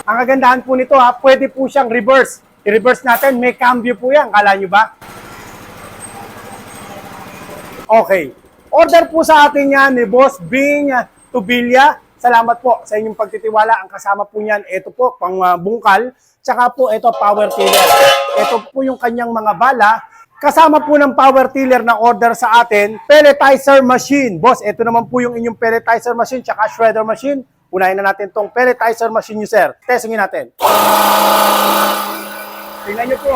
Ang kagandahan po nito ha, pwede po siyang reverse. I-reverse natin, may cambio po yan. Kala nyo ba? Okay. Order po sa atin yan ni Boss Bing Tubilla. Salamat po sa inyong pagtitiwala. Ang kasama po niyan, ito po, pang bungkal. Tsaka po, ito, power tiller. Ito po yung kanyang mga bala. Kasama po ng power tiller na order sa atin, pelletizer machine. Boss, ito naman po yung inyong pelletizer machine tsaka shredder machine. Unahin na natin tong pelletizer machine nyo, sir. Testingin natin. Tingnan nyo po,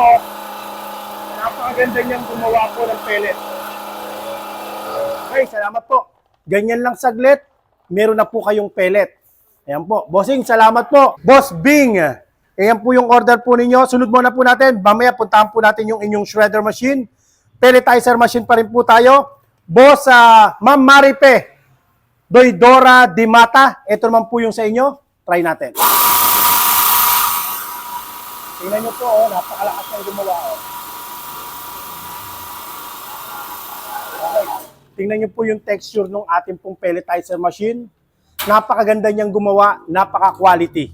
napakaganda niyang gumawa po ng pellet. Okay, salamat po. Ganyan lang saglit, meron na po kayong pellet. Ayan po. Bossing, salamat po. Boss Bing, ayan po yung order po ninyo. Sunod muna po natin. Mamaya puntahan po natin yung inyong shredder machine. Pelletizer machine pa rin po tayo. Boss Ma'am Maripe Doydora Dimata. Ito naman po yung sa inyo. Try natin. Tingnan nyo po, napakalakas ng gumawa. Okay. Tingnan nyo po yung texture ng ating pong pelletizer machine. Napakaganda niyang gumawa, napaka-quality.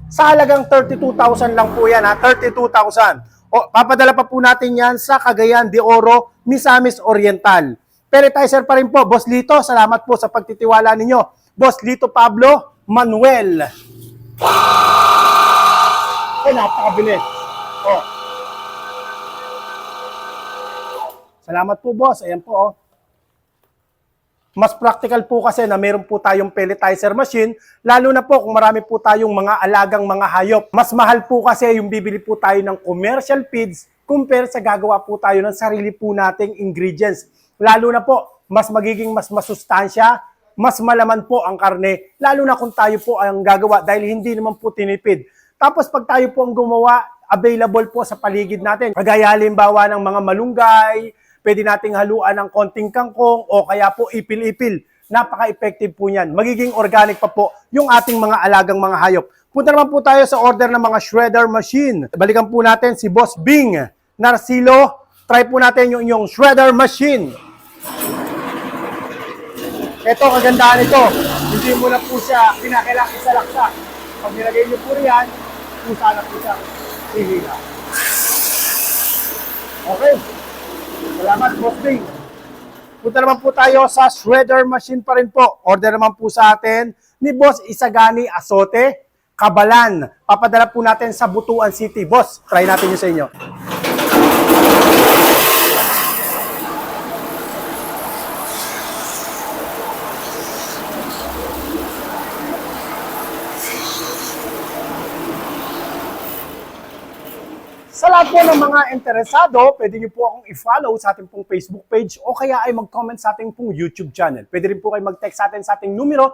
Sa halagang 32,000 lang po yan, 32,000. O, papadala pa po natin yan sa Cagayan de Oro, Misamis Oriental. Pelletizer pa rin po, Boss Lito, salamat po sa pagtitiwala ninyo. Boss Lito Pablo Manuel. Napakabilis. Oh. Salamat po, boss. Ayan po, oh. Mas practical po kasi na meron po tayong pelletizer machine, lalo na po kung marami po tayong mga alagang mga hayop. Mas mahal po kasi yung bibili po tayo ng commercial feeds compare sa gagawa po tayo ng sarili po nating ingredients. Lalo na po, mas magiging mas masustansya, mas malaman po ang karne, lalo na kung tayo po ang gagawa dahil hindi naman po tinipid. Tapos pag tayo po ang gumawa, available po sa paligid natin. Kagaya halimbawa ng mga malunggay, pwede nating haluan ng konting kangkong o kaya po ipil-ipil. Napaka-effective po niyan. Magiging organic pa po yung ating mga alagang mga hayop. Punta naman po tayo sa order ng mga shredder machine. Balikan po natin si Boss Bing Narcilo. Try po natin yung inyong shredder machine. Ito, kagandahan ito. Hindi mo na po siya pinakailangan isa-laksa. Pag nilagay niyo po riyan, pusa na po siya hihila. Okay. Salamat, Boss Bing. Punta naman po tayo sa shredder machine pa rin po. Order naman po sa atin ni Boss Isagani Azote, Kabalan. Papadala po natin sa Butuan City. Boss, try natin yun sa inyo. Sa lahat po ng mga interesado, pwede niyo po akong i-follow sa ating pong Facebook page o kaya ay mag-comment sa ating pong YouTube channel. Pwede rin po kayo mag-text sa atin sa ating numero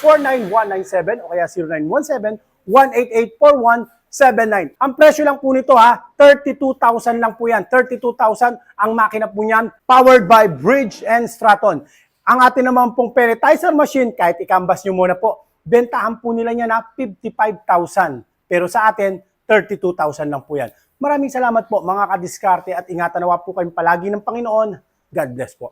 092220-49197 o kaya 0917-188-4179. Ang presyo lang po nito 32,000 lang po yan. 32,000 ang makina po niyan, powered by Bridge and Straton. Ang atin naman pong pelletizer machine, kahit i-canvas nyo muna po, bentahan po nila niya na 55,000. Pero sa atin, 32,000 lang po yan. Maraming salamat po mga kadiskarte at ingatan nawa po kayong palagi ng Panginoon. God bless po.